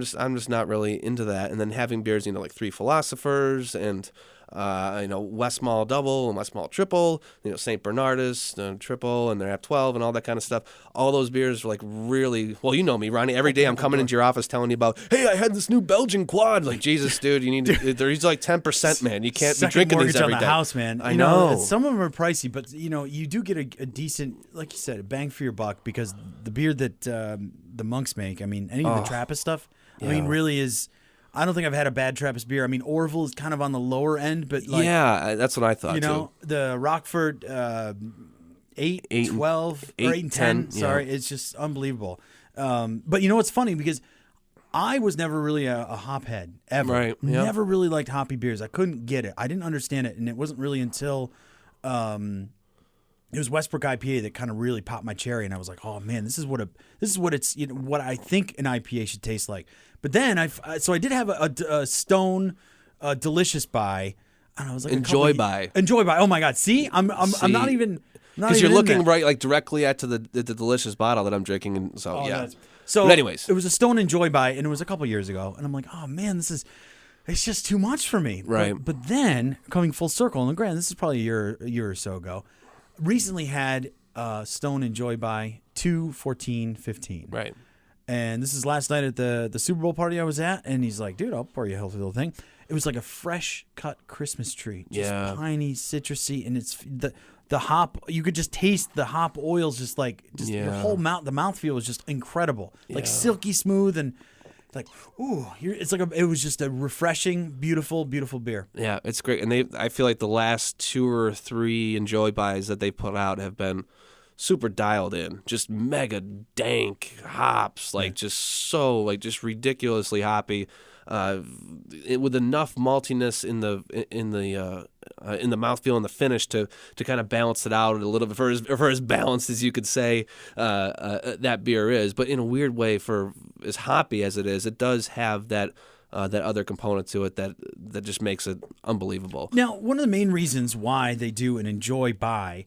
[SPEAKER 3] just not really into that. And then having beers, like 3 Philosophers and Westmalle Double and Westmalle Triple, St. Bernardus Triple, and their App 12 and all that kind of stuff. All those beers were like really, well, you know me, Ronnie. Every day I'm coming into your office telling you about, hey, I had this new Belgian quad. Like, Jesus, dude, you need to, they're like 10%, man. You can't be drinking these every day.
[SPEAKER 2] On the house, man.
[SPEAKER 3] I know.
[SPEAKER 2] Some of them are pricey, but you do get a decent, like you said, a bang for your buck, because the beer that the monks make, any of the Trappist stuff, really is. I don't think I've had a bad Trappist beer. Orville is kind of on the lower end, but
[SPEAKER 3] that's what I thought too.
[SPEAKER 2] The Rockford 8, 12, or 8 and 10. Sorry, it's just unbelievable. But what's funny, because I was never really a hop head ever.
[SPEAKER 3] Right. Yep.
[SPEAKER 2] Never really liked hoppy beers. I couldn't get it. I didn't understand it, and it wasn't really until it was Westbrook IPA that kind of really popped my cherry, and I was like, "Oh man, this is what it's what I think an IPA should taste like." But then I did have a Stone delicious by. I don't know. It was like
[SPEAKER 3] Enjoy by.
[SPEAKER 2] Enjoy by. Oh my God! See, I'm not even.
[SPEAKER 3] Because you're looking right, like directly at the delicious bottle that I'm drinking, and so yeah.
[SPEAKER 2] So,
[SPEAKER 3] but anyways,
[SPEAKER 2] it was a Stone Enjoy by, and it was a couple years ago, and I'm like, oh man, it's just too much for me.
[SPEAKER 3] Right.
[SPEAKER 2] But then coming full circle, and granted, this is probably a year or so ago. Recently had Stone Enjoy by 2/14/15.
[SPEAKER 3] Right.
[SPEAKER 2] And this is last night at the Super Bowl party I was at, and he's like, dude, I'll pour you a healthy little thing. It was like a fresh cut Christmas tree, just piney, citrusy, and it's the hop. You could just taste the hop oils, your whole mouth. The mouthfeel was just incredible, like silky smooth, and like it was just a refreshing, beautiful, beautiful beer.
[SPEAKER 3] Yeah, it's great, and I feel like the last 2 or 3 Enjoy buys that they put out have been super dialed in, just mega dank hops, just ridiculously hoppy. With enough maltiness in the mouthfeel and the finish to kind of balance it out a little bit for as balanced as you could say that beer is, but in a weird way, for as hoppy as it is, it does have that other component to it that just makes it unbelievable.
[SPEAKER 2] Now, one of the main reasons why they do an Enjoy by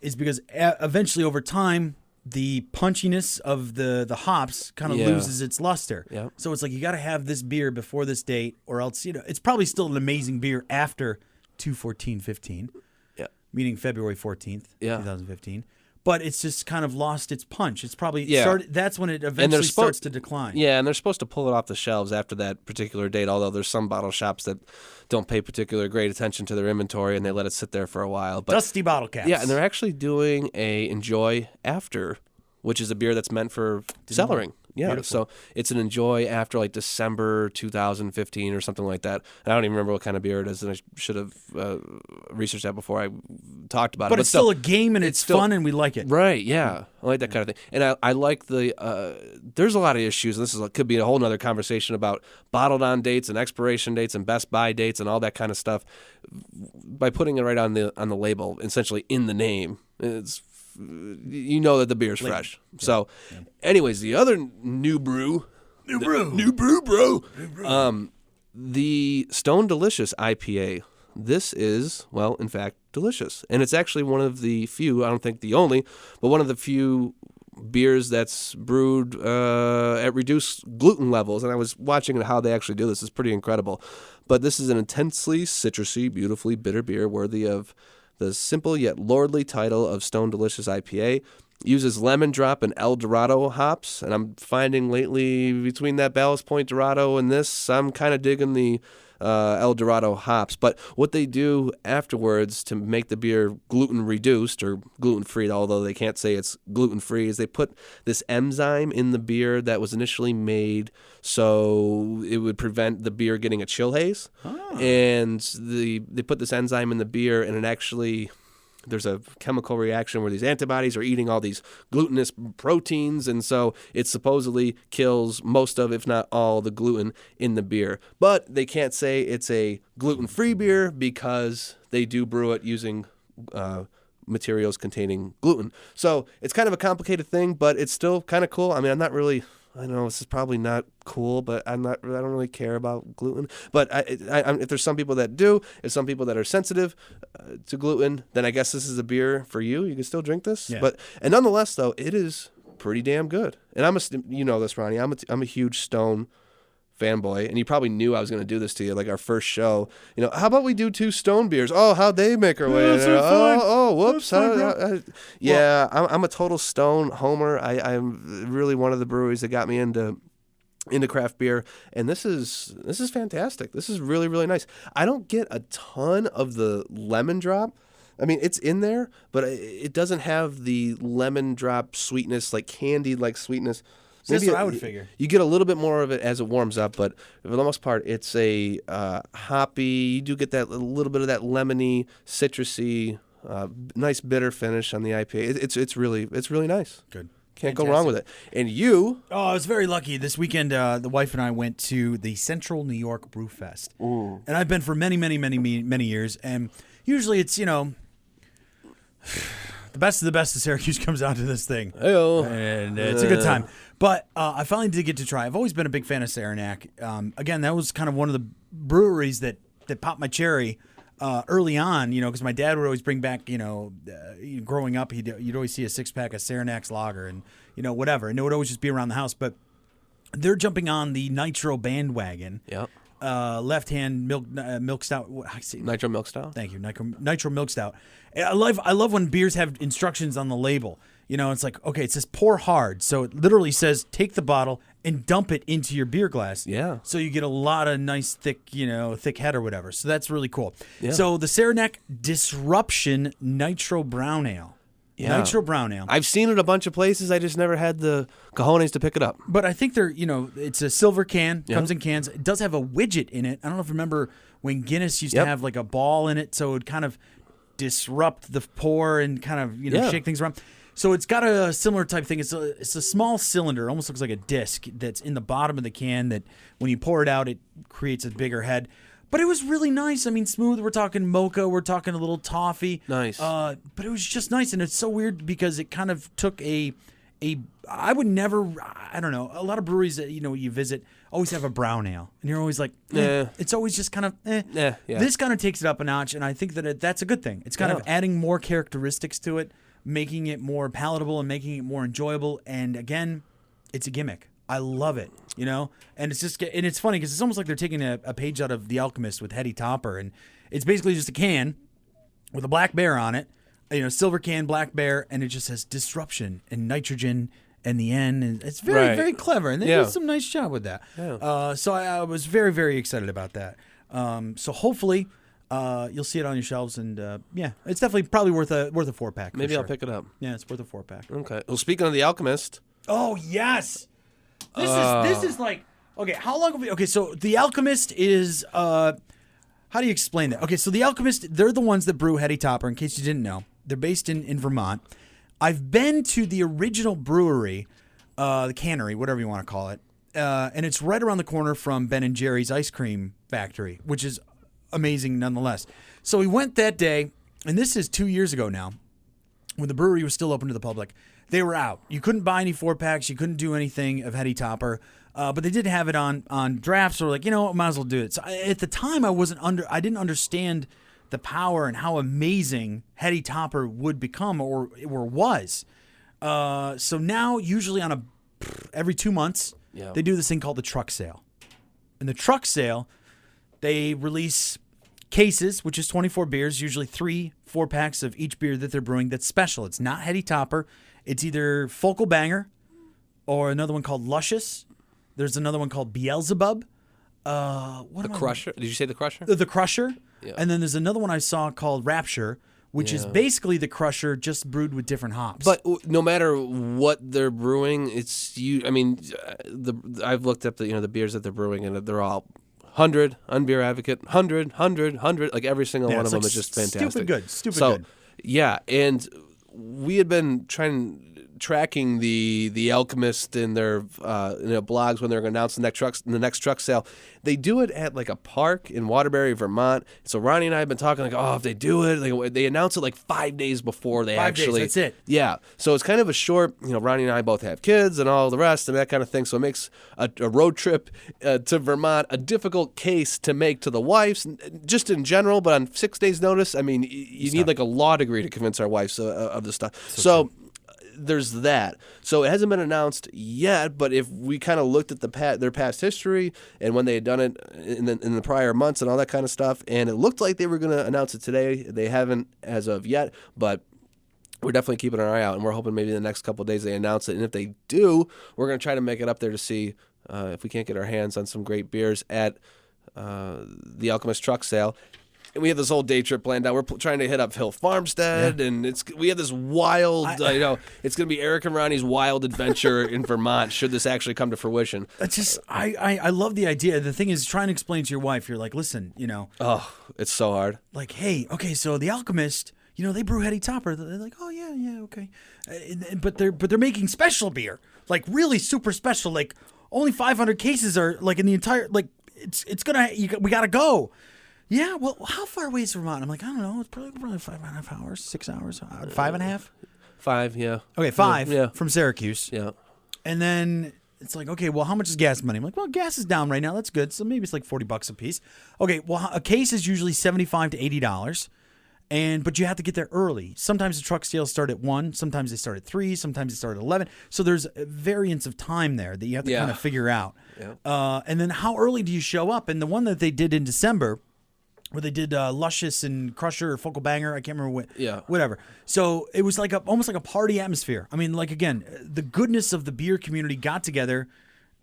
[SPEAKER 2] is because eventually over time, the punchiness of the hops kind of loses its luster.
[SPEAKER 3] Yeah.
[SPEAKER 2] So it's like you got to have this beer before this date, or else it's probably still an amazing beer after 2/14/15.
[SPEAKER 3] Yeah.
[SPEAKER 2] Meaning February 14th,
[SPEAKER 3] Yeah.
[SPEAKER 2] 2015. But it's just kind of lost its punch. It's probably that's when it eventually starts to decline.
[SPEAKER 3] Yeah, and they're supposed to pull it off the shelves after that particular date, although there's some bottle shops that don't pay particular great attention to their inventory and they let it sit there for a while. But
[SPEAKER 2] dusty bottle caps.
[SPEAKER 3] Yeah, and they're actually doing a Enjoy After, which is a beer that's meant for cellaring. Yeah,
[SPEAKER 2] Beautiful.
[SPEAKER 3] So it's an Enjoy after like December 2015 or something like that. And I don't even remember what kind of beer it is, and I should have researched that before I talked about it.
[SPEAKER 2] But it's still a game, and it's fun, and we like it.
[SPEAKER 3] Right, yeah. I like that kind of thing. And I like there's a lot of issues, and this could be a whole other conversation about bottled on dates and expiration dates and best buy dates and all that kind of stuff. By putting it right on the label, essentially in the name, it's that the beer's fresh. Yeah. So, anyways, the other new brew, bro. The Stone Delicious IPA. This is, well, in fact, delicious, and it's actually one of the few. I don't think the only, but one of the few beers that's brewed at reduced gluten levels. And I was watching how they actually do this. It's pretty incredible. But this is an intensely citrusy, beautifully bitter beer worthy of the simple yet lordly title of Stone Delicious IPA. Uses lemon drop and El Dorado hops, and I'm finding lately between that Ballast Point Dorado and this, I'm kind of digging the El Dorado hops. But what they do afterwards to make the beer gluten reduced or gluten free, although they can't say it's gluten free, is they put this enzyme in the beer that was initially made so it would prevent the beer getting a chill haze. And they put this enzyme in the beer, and it actually, there's a chemical reaction where these antibodies are eating all these glutinous proteins, and so it supposedly kills most of, if not all, the gluten in the beer. But they can't say it's a gluten-free beer because they do brew it using materials containing gluten. So it's kind of a complicated thing, but it's still kind of cool. I mean, I know this is probably not cool, but I don't really care about gluten. But if there's some people that do, if some people that are sensitive to gluten, then I guess this is a beer for you. You can still drink this.
[SPEAKER 2] Yeah.
[SPEAKER 3] And nonetheless, though, it is pretty damn good. And you know this, Ronnie. I'm a huge Stone fanboy, and you probably knew I was going to do this to you, like our first show. How about we do 2 Stone beers? Oh, how'd they make our way? Whoops. I'm a total Stone homer. I'm really one of the breweries that got me into craft beer, and this is fantastic. This is really, really nice. I don't get a ton of the lemon drop. I mean, it's in there, but it doesn't have the lemon drop sweetness, like candied-like sweetness.
[SPEAKER 2] That's what I would figure.
[SPEAKER 3] You get a little bit more of it as it warms up, but for the most part, it's a hoppy. You do get that little bit of that lemony, citrusy, nice bitter finish on the IPA. It's really nice.
[SPEAKER 2] Good.
[SPEAKER 3] Can't go wrong with it. And you?
[SPEAKER 2] Oh, I was very lucky. This weekend, the wife and I went to the Central New York Brewfest.
[SPEAKER 3] Ooh.
[SPEAKER 2] And I've been for many, many, many, many years. And usually it's, the best of the best of Syracuse comes out to this thing.
[SPEAKER 3] Hey-o.
[SPEAKER 2] And it's a good time. But I finally did get to try. I've always been a big fan of Saranac. Again, that was kind of one of the breweries that that popped my cherry early on, because my dad would always bring back, growing up, you'd always see a 6-pack of Saranac's lager and, whatever. And it would always just be around the house. But they're jumping on the Nitro bandwagon.
[SPEAKER 3] Yep.
[SPEAKER 2] Left-hand milk stout.
[SPEAKER 3] Nitro milk stout.
[SPEAKER 2] Thank you, Nitro milk stout. I love when beers have instructions on the label. It's like, okay, it says pour hard, so it literally says take the bottle and dump it into your beer glass.
[SPEAKER 3] Yeah.
[SPEAKER 2] So you get a lot of nice thick head or whatever. So that's really cool.
[SPEAKER 3] Yeah.
[SPEAKER 2] So the Saranac Disruption Nitro Brown Ale.
[SPEAKER 3] Yeah.
[SPEAKER 2] Nitro Brown Ale.
[SPEAKER 3] I've seen it a bunch of places. I just never had the cojones to pick it up.
[SPEAKER 2] But I think it's a silver can, comes in cans. It does have a widget in it. I don't know if you remember when Guinness used to have like a ball in it, so it would kind of disrupt the pour and kind of shake things around. So it's got a similar type thing. It's a small cylinder, almost looks like a disc that's in the bottom of the can that when you pour it out, it creates a bigger head. But it was really nice. I mean, smooth. We're talking mocha. We're talking a little toffee.
[SPEAKER 3] Nice.
[SPEAKER 2] But it was just nice, and it's so weird because it kind of took I would never, I don't know, a lot of breweries that, you visit always have a brown ale. And you're always like, it's always just kind of,
[SPEAKER 3] Yeah.
[SPEAKER 2] This kind of takes it up a notch, and I think that that's a good thing. It's kind of adding more characteristics to it, making it more palatable and making it more enjoyable. And again, it's a gimmick. I love it, and it's funny because it's almost like they're taking a page out of The Alchemist with Heady Topper, and it's basically just a can with a black bear on it, silver can, black bear, and it just says disruption and nitrogen and the N, and it's very, very clever, and they did some nice job with that. Yeah. So I was very, very excited about that. So hopefully you'll see it on your shelves, and it's definitely probably worth a 4-pack.
[SPEAKER 3] Maybe I'll pick it up.
[SPEAKER 2] Yeah, it's worth a 4-pack.
[SPEAKER 3] Okay. Well, speaking of The Alchemist.
[SPEAKER 2] Oh yes. This is like, okay, how long have we, okay, so The Alchemist is, how do you explain that? Okay, so The Alchemist, they're the ones that brew Heady Topper, in case you didn't know. They're based in Vermont. I've been to the original brewery, the cannery, whatever you want to call it, and it's right around the corner from Ben & Jerry's ice cream factory, which is amazing nonetheless. So we went that day, and this is 2 years ago now, when the brewery was still open to the public. They were out. You couldn't buy any 4-packs. You couldn't do anything of Heady Topper. But they did have it on draft, so we're like, might as well do it. So at the time, I didn't understand the power and how amazing Heady Topper would become or was. So now, usually every 2 months, they do this thing called the truck sale. And the truck sale, they release cases, which is 24 beers, usually 3 4-packs of each beer that they're brewing that's special. It's not Heady Topper. It's either Focal Banger or another one called Luscious. There's another one called Beelzebub.
[SPEAKER 3] The Crusher? Did you say the Crusher?
[SPEAKER 2] The Crusher.
[SPEAKER 3] Yeah.
[SPEAKER 2] And then there's another one I saw called Rapture, which is basically the Crusher just brewed with different hops.
[SPEAKER 3] But no matter what they're brewing, I've looked up the beers that they're brewing, and they're all 100, Unbeer Advocate, 100, 100, 100. Like every single one of them is just fantastic.
[SPEAKER 2] Stupid good.
[SPEAKER 3] Yeah, and we had been tracking the Alchemist in their blogs when they're going to announce the next truck sale. They do it at like a park in Waterbury, Vermont. So Ronnie and I have been talking like, if they do it, they announce it like 5 days before they
[SPEAKER 2] 5 days, that's it.
[SPEAKER 3] Yeah. So it's kind of a short, Ronnie and I both have kids and all the rest and that kind of thing. So it makes a road trip to Vermont a difficult case to make to the wives, just in general. But on 6 days' notice, you need like a law degree to convince our wives of this stuff. So there's that. So it hasn't been announced yet, but if we kind of looked at their past history and when they had done it in the prior months and all that kind of stuff, and it looked like they were going to announce it today. They haven't as of yet, but we're definitely keeping our eye out, and we're hoping maybe in the next couple of days they announce it. And if they do, we're going to try to make it up there to see if we can't get our hands on some great beers at the Alchemist Truck Sale. And we have this whole day trip planned out. We're trying to hit up Hill Farmstead, and we have this wild, it's going to be Eric and Ronnie's wild adventure in Vermont should this actually come to fruition.
[SPEAKER 2] I love the idea. The thing is, trying to explain to your wife, you're like, listen,
[SPEAKER 3] Oh, it's so hard.
[SPEAKER 2] Like, hey, okay, so the Alchemist, they brew Heady Topper. They're like, oh yeah, okay, but they're making special beer, like really super special. Like only 500 cases are like in the entire we gotta go. Yeah, well, how far away is Vermont? I'm like, I don't know. It's probably 5.5 hours, 6 hours, 5.5.
[SPEAKER 3] 5, yeah.
[SPEAKER 2] Okay, 5
[SPEAKER 3] yeah.
[SPEAKER 2] from Syracuse.
[SPEAKER 3] Yeah.
[SPEAKER 2] And then it's like, okay, well, how much is gas money? I'm like, well, gas is down right now. That's good. So maybe it's like $40 a piece. Okay, well, a case is usually $75 to $80. But you have to get there early. Sometimes the truck sales start at 1, sometimes they start at 3, sometimes they start at 11. So there's a variance of time there that you have to kind of figure out. Yeah. And then how early do you show up? And the one that they did in December, where they did Luscious and Crusher or Focal Banger, I can't remember what, whatever. So it was like almost like a party atmosphere. I mean, like, again, the goodness of the beer community got together.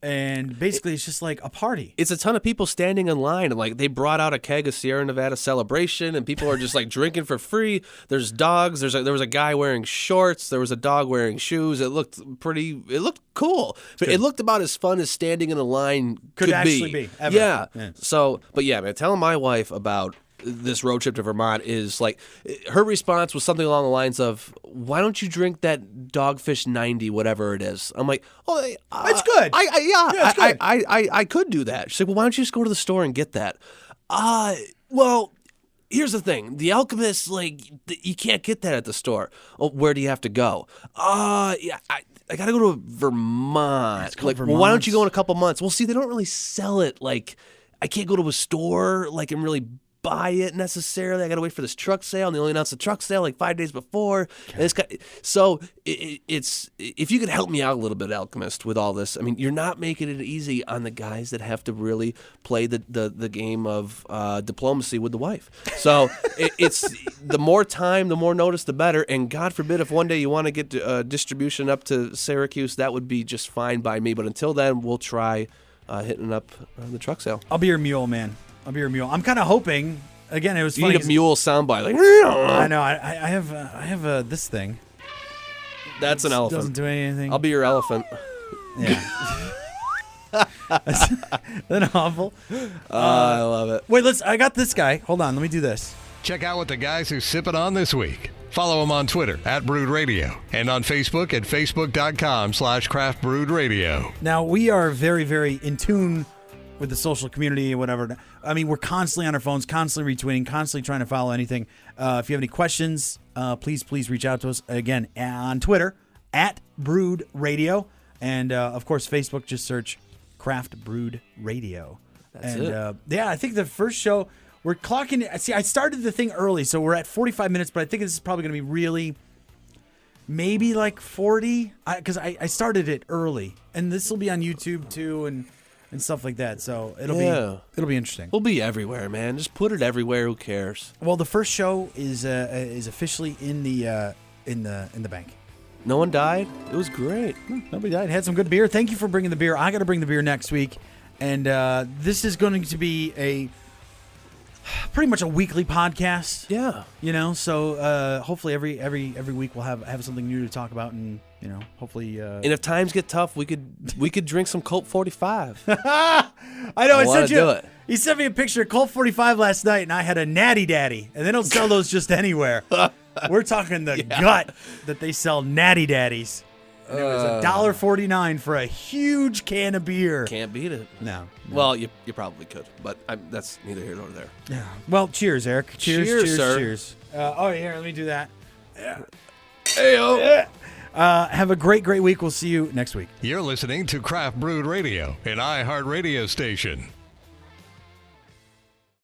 [SPEAKER 2] And basically, it's just like a party.
[SPEAKER 3] It's a ton of people standing in line, and like they brought out a keg of Sierra Nevada Celebration, and people are just like drinking for free. There's dogs. There was a guy wearing shorts. There was a dog wearing shoes. It looked cool. But it looked about as fun as standing in a line could
[SPEAKER 2] actually be. Ever.
[SPEAKER 3] Yeah. So, but yeah, man, telling my wife about this road trip to Vermont is like, her response was something along the lines of, why don't you drink that Dogfish 90, whatever it is? I'm like, oh,
[SPEAKER 2] it's good.
[SPEAKER 3] I could do that. She's like, well, why don't you just go to the store and get that? Well, here's the thing. The Alchemist, like, you can't get that at the store. Oh, where do you have to go? Yeah, I got to go to Vermont. Like, well, why don't you go in a couple months? Well, see, they don't really sell it. Like, I can't go to a store, like, and really buy it necessarily. I got to wait for this truck sale, and they only announced the truck sale like 5 days before. Okay. It's if you could help me out a little bit, Alchemist, with all this. I mean, you're not making it easy on the guys that have to really play the game of diplomacy with the wife. So it's the more time, the more notice, the better. And God forbid if one day you want to get distribution up to Syracuse, that would be just fine by me. But until then, we'll try hitting up the truck sale.
[SPEAKER 2] I'll be your mule, man. I'm kind of hoping. Again, it was funny.
[SPEAKER 3] You need a mule soundbite. Like,
[SPEAKER 2] I know. I have this thing.
[SPEAKER 3] That's an elephant.
[SPEAKER 2] Doesn't do anything.
[SPEAKER 3] I'll be your elephant.
[SPEAKER 2] Yeah. That's awful.
[SPEAKER 3] I love it.
[SPEAKER 2] Wait, I got this guy. Hold on. Let me do this.
[SPEAKER 1] Check out what the guys are sipping on this week. Follow them on Twitter @Brewed Radio and on Facebook at facebook.com/craftbrewed-radio.
[SPEAKER 2] Now, we are very, very in tune with the social community and whatever. I mean, we're constantly on our phones, constantly retweeting, constantly trying to follow anything. If you have any questions, please reach out to us. Again, on Twitter, @Brewed Radio. And, of course, Facebook, just search Craft Brewed Radio.
[SPEAKER 3] That's it.
[SPEAKER 2] Yeah, I think the first show, we're clocking. See, I started the thing early, so we're at 45 minutes, but I think this is probably going to be really maybe like 40, because I started it early. And this will be on YouTube, too, and stuff like that. So it'll be interesting.
[SPEAKER 3] We'll be everywhere, man. Just put it everywhere. Who cares?
[SPEAKER 2] Well, the first show is officially in the bank.
[SPEAKER 3] No one died. It was great.
[SPEAKER 2] Nobody died. Had some good beer. Thank you for bringing the beer. I got to bring the beer next week, and this is going to be pretty much a weekly podcast.
[SPEAKER 3] Yeah.
[SPEAKER 2] So hopefully every week we'll have something new to talk about, and hopefully. And
[SPEAKER 3] if times get tough, we could drink some Colt 45.
[SPEAKER 2] I know. I
[SPEAKER 3] want to do it.
[SPEAKER 2] He sent me a picture of Colt 45 last night, and I had a Natty Daddy, and they don't sell those just anywhere. We're talking the gut that they sell Natty Daddies. And it was $1.49 for a huge can of beer.
[SPEAKER 3] Can't beat it.
[SPEAKER 2] No.
[SPEAKER 3] Well, you probably could, but that's neither here nor there.
[SPEAKER 2] Yeah. Well, cheers, Eric.
[SPEAKER 3] Cheers, sir.
[SPEAKER 2] Cheers. Here, let me do that. Yeah.
[SPEAKER 3] Hey-o.
[SPEAKER 2] Have a great week. We'll see you next week.
[SPEAKER 1] You're listening to Craft Brewed Radio, an iHeart radio station.